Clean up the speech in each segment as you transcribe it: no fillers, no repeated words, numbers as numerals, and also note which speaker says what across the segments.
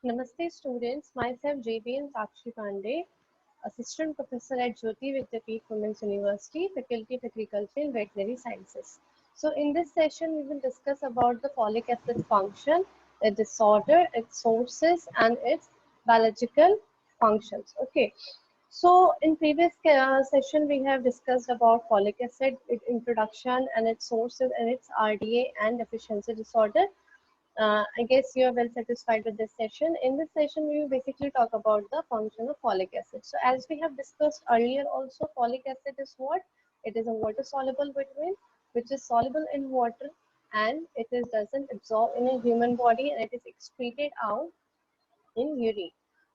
Speaker 1: Namaste students, myself JBN Sakshi Pandey, Assistant Professor at Jyoti Vidyapeeth Women's University, Faculty of Agriculture and Veterinary Sciences. So in this session, we will discuss about the folic acid function, its disorder, its sources and its biological functions. Okay. So in previous session, we have discussed about folic acid, its introduction and its sources and its RDA and deficiency disorder. I guess you are well satisfied with this session. In this session, we will basically talk about the function of folic acid. So as we have discussed earlier also, folic acid is what? It is a water soluble vitamin which is soluble in water and it is doesn't absorb in a human body and it is excreted out in urine.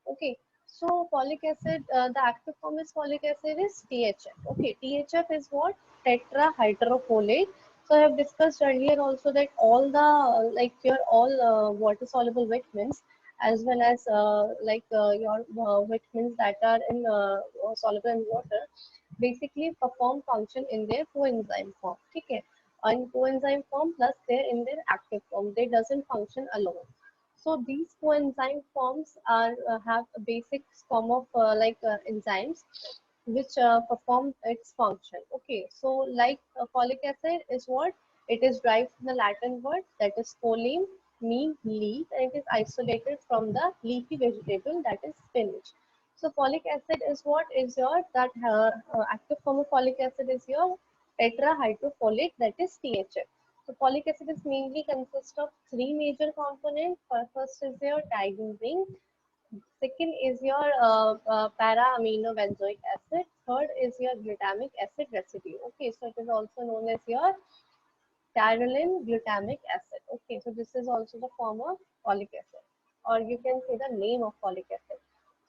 Speaker 1: Okay, so folic acid, the active form is folic acid is THF. Okay, THF is what? Tetrahydrofolate. So I have discussed earlier also that all the like your all water soluble vitamins as well as your vitamins that are in soluble in water basically perform function in their coenzyme form. Okay, and coenzyme form plus they're in their active form. They doesn't function alone. So these coenzyme forms are have a basic form of enzymes which perform its function. Okay, so like folic acid is what? It is derived from the Latin word that is folim, mean leaf, and it is isolated from the leafy vegetable that is spinach. So folic acid is what is your that active form of folic acid is your tetrahydrofolate that is THF. So folic acid is mainly consist of three major components. First is your tyrosine ring. Second is your para-amino benzoic acid. Third is your glutamic acid residue. Okay, so it is also known as your tyrosine glutamic acid. Okay, so this is also the form of folic acid, or you can say the name of folic acid.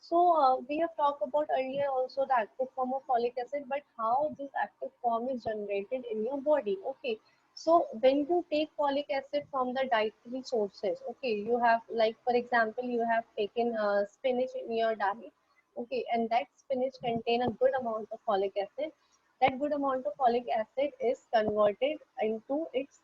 Speaker 1: So we have talked about earlier also the active form of folic acid, but how this active form is generated in your body. Okay, so when you take folic acid from the dietary sources, okay, you have like for example you have taken spinach in your diet, okay, and that spinach contain a good amount of folic acid. That good amount of folic acid is converted into its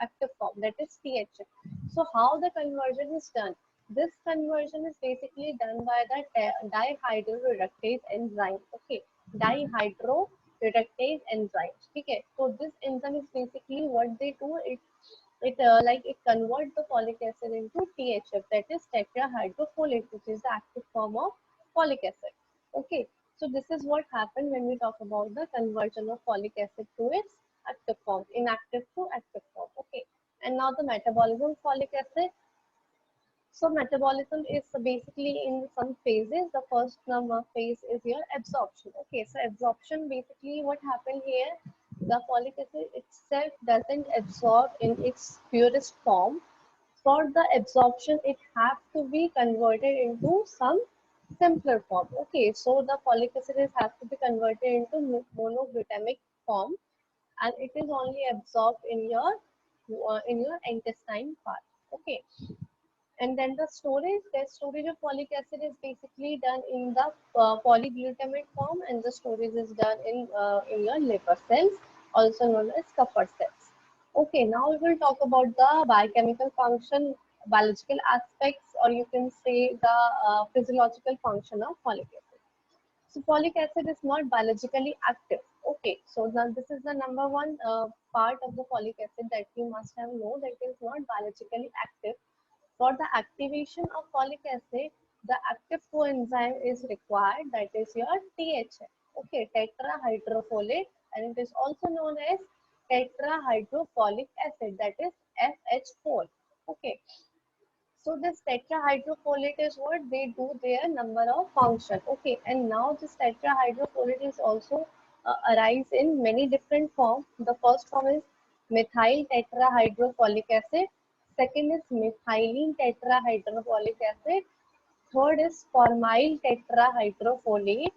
Speaker 1: active form, that is THF. So how the conversion is done? This conversion is basically done by the dihydroreductase enzyme. Okay, dihydroreductase enzymes. Okay, so this enzyme is basically what they do. It converts the folic acid into THF, that is tetrahydrofolate, which is the active form of folic acid. Okay, so this is what happened when we talk about the conversion of folic acid to its active form, inactive to active form. Okay, and now the metabolism of folic acid. So metabolism is basically in some phases. The first number phase is your absorption. Okay, so absorption basically what happened here, the folic acid itself doesn't absorb in its purest form. For the absorption, it has to be converted into some simpler form. Okay, so the folic acid has to be converted into monoglutamic form, and it is only absorbed in your intestine part. Okay, and then the storage of folic acid is basically done in the polyglutamate form, and the storage is done in your liver cells, also known as Kupffer cells. Okay, now we will talk about the biochemical function, biological aspects, or you can say the physiological function of folic acid. So folic acid is not biologically active. Okay, so now this is the number one part of the folic acid that you must have known, that it is not biologically active. For the activation of folic acid, the active coenzyme is required, that is your THF. Okay, tetrahydrofolate, and it is also known as tetrahydrofolic acid, that is FH4. Okay, so this tetrahydrofolate is what they do their number of function. Okay, and now this tetrahydrofolate is also arise in many different forms. The first form is methyl tetrahydrofolic acid. Second is methylene tetrahydrofolic acid. Third is formyl tetrahydrofolate.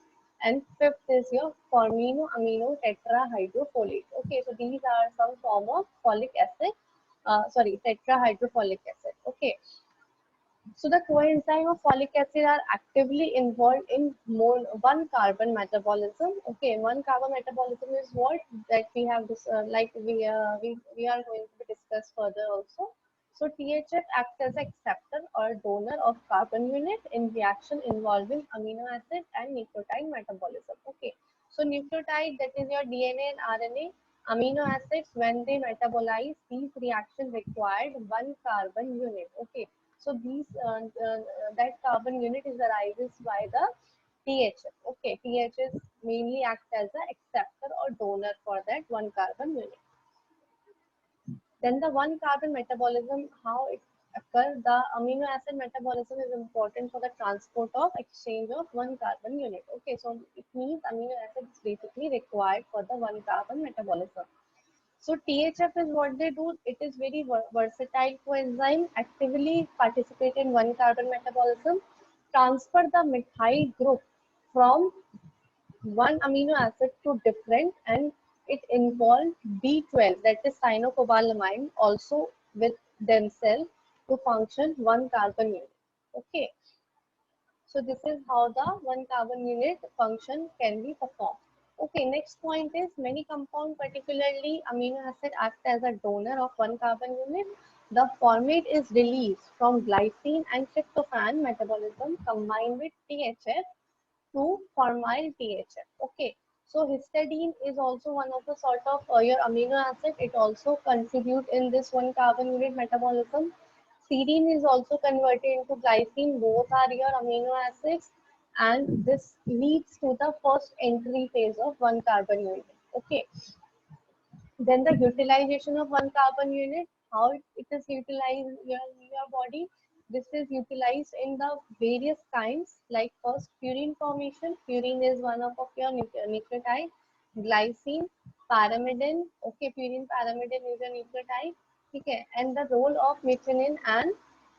Speaker 1: And fifth is your formino amino tetrahydrofolate. Okay, so these are some form of folic acid. Sorry, tetrahydrofolic acid. Okay, so the coenzyme of folic acid are actively involved in one carbon metabolism. Okay, one carbon metabolism is what that we have this we are going to discuss further also. So THF acts as acceptor or donor of carbon unit in reaction involving amino acid and nucleotide metabolism. Okay, so nucleotide, that is your DNA and RNA, amino acids, when they metabolize, these reactions required one carbon unit. Okay, so that carbon unit is arises by the THF. Okay, THF mainly acts as the acceptor or donor for that one carbon unit. Then the one carbon metabolism, how it occurs, the amino acid metabolism is important for the transport of exchange of one carbon unit. Okay, so it means amino acid is basically required for the one carbon metabolism. So THF is what they do. It is very versatile coenzyme, actively participate in one carbon metabolism, transfer the methyl group from one amino acid to different, and it involved B12, that is cyanocobalamin, also with themselves to function one carbon unit. Okay, so this is how the one carbon unit function can be performed. Okay, next point is many compound, particularly amino acid, act as a donor of one carbon unit. The formate is released from glycine and tryptophan metabolism combined with THF to formyl THF. Okay, so histidine is also one of the sort of your amino acid. It also contribute in this one carbon unit metabolism. Serine is also converted into glycine. Both are your amino acids, and this leads to the first entry phase of one carbon unit. Okay, then the utilization of one carbon unit, how it is utilized in your body. This is utilized in the various kinds, like first purine formation. Purine is one of your nucleotide. Glycine, pyrimidine. Okay, purine pyrimidine is a nucleotide. Okay, and the role of methionine and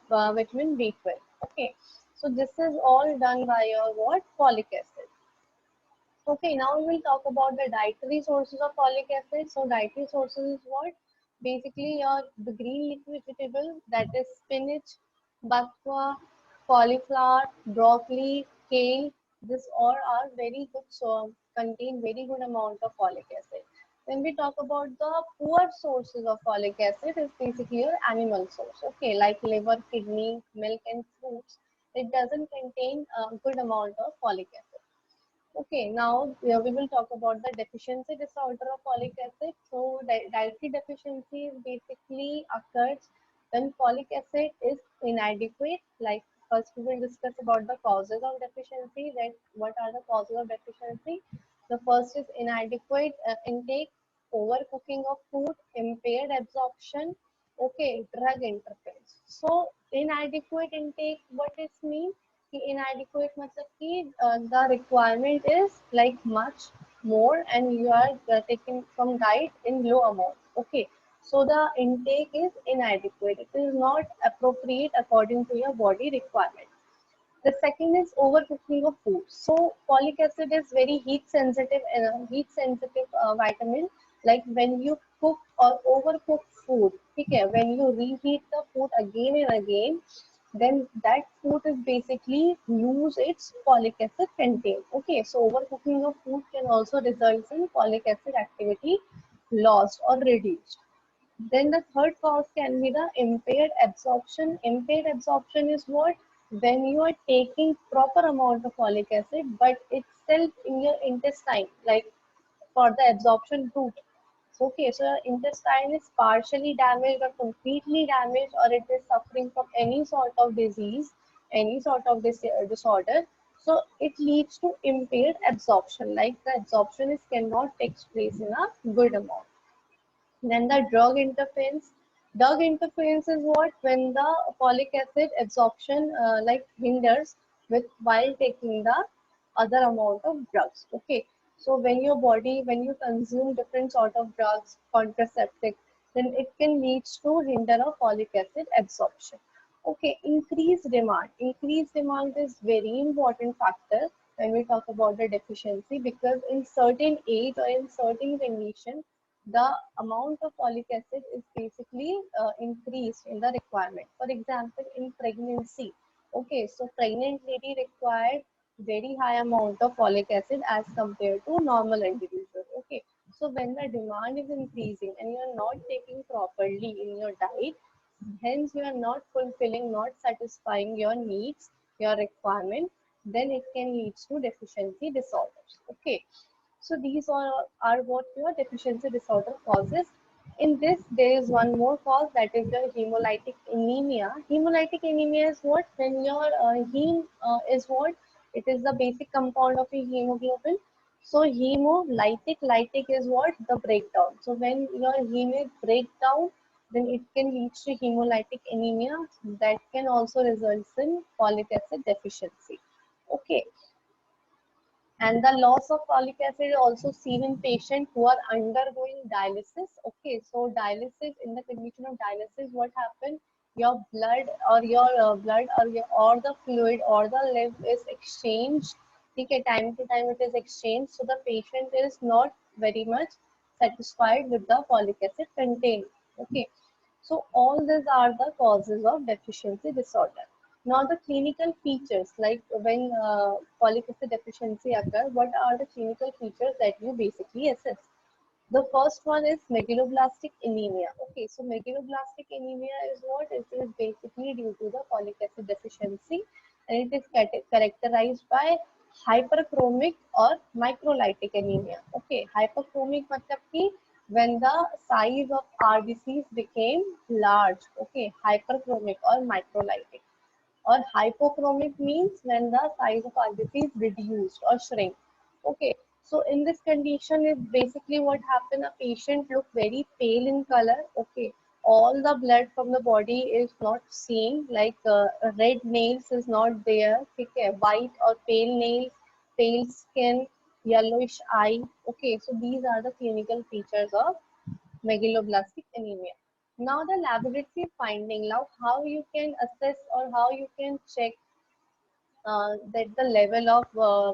Speaker 1: vitamin B12. Okay, so this is all done by your what? Folic acid. Okay, now we will talk about the dietary sources of folic acid. So dietary sources is what? Basically your the green leafy vegetable, that is spinach, bakwa, cauliflower, broccoli, kale. This all are very good, so contain very good amount of folic acid. When we talk about the poor sources of folic acid, is basically your animal source. Okay, like liver, kidney, milk, and fruits. It doesn't contain a good amount of folic acid. Okay, now we will talk about the deficiency disorder of folic acid. So, dietary deficiency basically occurs when folic acid is inadequate. Like first, we will discuss about the causes of deficiency. That what are the causes of deficiency? The first is inadequate intake, overcooking of food, impaired absorption. Okay, drug interference. So, inadequate intake, what it means? कि inadequate मतलब कि the requirement is like much more and you are taking from diet in low amount. Okay, so the intake is inadequate. It is not appropriate according to your body requirement. The second is overcooking of food. So folic acid is very heat sensitive vitamin. Like when you cook or overcook food, okay, when you reheat the food again and again, then that food is basically lose its folic acid content. Okay, so overcooking of food can also result in folic acid activity lost or reduced. Then the third cause can be the impaired absorption. Impaired absorption is what? When you are taking proper amount of folic acid, but itself in your intestine, like for the absorption route. So, okay, so your intestine is partially damaged or completely damaged, or it is suffering from any sort of disease, any sort of disorder. So it leads to impaired absorption, like the absorption is cannot take place in a good amount. Then the drug interference. Drug interference is what? When the folic acid absorption like hinders with while taking the other amount of drugs. Okay. So when your body, when you consume different sort of drugs, contraceptive, then it can lead to hinder of folic acid absorption. Okay, increased demand. Increased demand is very important factor when we talk about the deficiency, because in certain age or in certain condition, the amount of folic acid is basically increased in the requirement. For example, in pregnancy, okay, so pregnant lady required very high amount of folic acid as compared to normal individual. Okay, so when the demand is increasing and you are not taking properly in your diet, hence you are not fulfilling, not satisfying your needs, your requirement, then it can lead to deficiency disorders. Okay, so these are what your deficiency disorder causes. In this, there is one more cause, that is the hemolytic anemia. Hemolytic anemia is what? When your heme is what? It is the basic compound of a hemoglobin. So hemolytic, lytic is what? The breakdown. So when your heme breaks down, then it can lead to hemolytic anemia. That can also result in folic acid deficiency. Okay, and the loss of folic acid is also seen in patients who are undergoing dialysis. Okay, so dialysis, in the condition of dialysis, what happens? Your blood or the fluid or the lymph is exchanged. Okay, time to time it is exchanged. So the patient is not very much satisfied with the folic acid contained. Okay, so all these are the causes of deficiency disorder. Now the clinical features, like when folic acid deficiency occurs, what are the clinical features that you basically assess? The first one is megaloblastic anemia. Okay, so megaloblastic anemia is what? It is basically due to the folic acid deficiency, and it is characterized by hyperchromic or microlytic anemia. Okay, hyperchromic matlab ki when the size of RBCs became large. Okay, hyperchromic or microlytic. Or hypochromic means when the size of RBC is reduced or shrink. Okay, so in this condition is basically what happen, a patient look very pale in color. Okay, all the blood from the body is not seen, like red nails is not there. Okay, white or pale nails, pale skin, yellowish eye. Okay, so these are the clinical features of megaloblastic anemia. Now the laboratory finding, now how you can assess or how you can check that the level of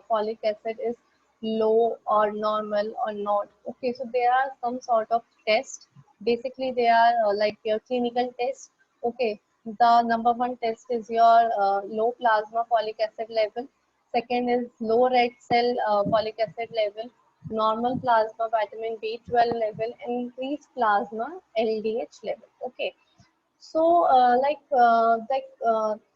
Speaker 1: folic acid is low or normal or not. Okay, so there are some sort of tests. Basically, they are like your clinical tests. Okay, the number one test is your low plasma folic acid level. Second is low red cell folic acid level, normal plasma vitamin B12 level, increased plasma LDH level. Okay, so,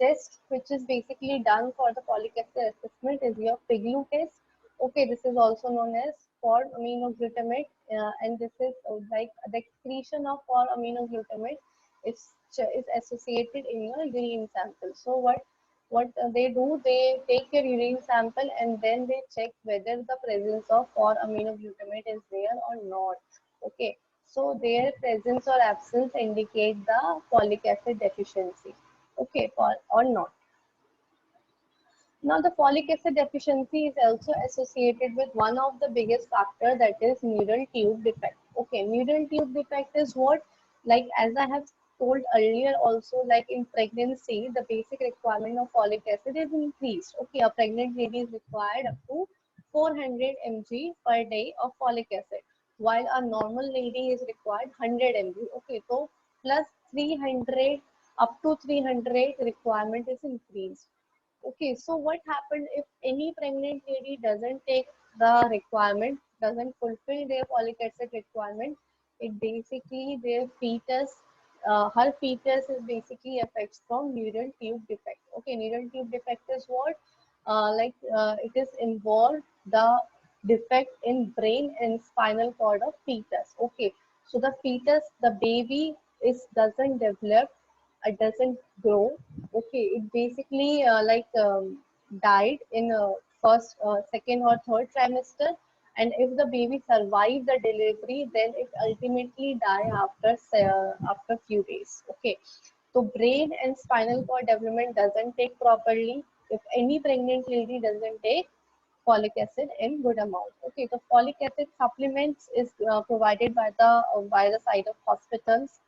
Speaker 1: test which is basically done for the folic acid assessment is your PIGLU test. Okay, this is also known as for aminoglutamate, and this is like the excretion of for aminoglutamate is is associated in your urine sample. So what they do, they take your urine sample and then they check whether the presence of for aminoglutamate is there or not. Okay, so their presence or absence indicate the folic acid deficiency. Okay, or not. Now the folic acid deficiency is also associated with one of the biggest factor, that is neural tube defect. Okay, neural tube defect is what? Like as I have told earlier also, like in pregnancy, the basic requirement of folic acid is increased. Okay, a pregnant lady is required up to 400 mg per day of folic acid, while a normal lady is required 100 mg. Okay, so plus 300 up to 300 requirement is increased. Okay, so what happened if any pregnant lady doesn't take the requirement, doesn't fulfill their folic acid requirement, it basically their fetus, her fetus is basically affects from neural tube defect. Okay, neural tube defect is what? It is involved the defect in brain and spinal cord of fetus. Okay, so the fetus, the baby is doesn't develop, it doesn't grow. Okay, it basically died in first, second or third trimester, and if the baby survives the delivery, then it ultimately die after few days. Okay, so brain and spinal cord development doesn't take properly if any pregnant lady doesn't take folic acid in good amount. Okay, so folic acid supplements is provided by the side of hospitals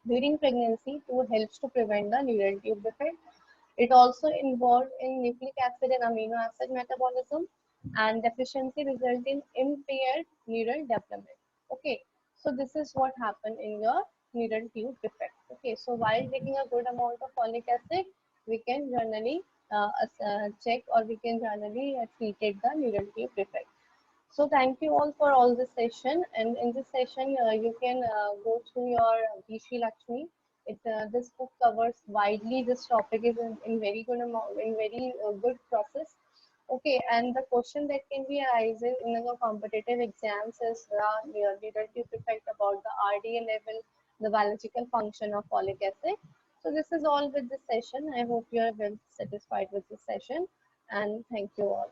Speaker 1: during pregnancy to helps to prevent the neural tube defect. It also involved in nucleic acid and amino acid metabolism, and deficiency result in impaired neural development. Okay, so this is what happened in your neural tube defect. Okay, so while taking a good amount of folic acid, we can generally check, or we can generally treat the neural tube defect. So thank you all for all this session. And in this session, you can go through your Vishri Lakshmi. This book covers widely. This topic is in very good amount, in very good process. Okay, and the question that can be arising in the competitive exams is nearly prefect about the RDA level, the biological function of folic acid. So this is all with this session. I hope you are well satisfied with this session, and thank you all.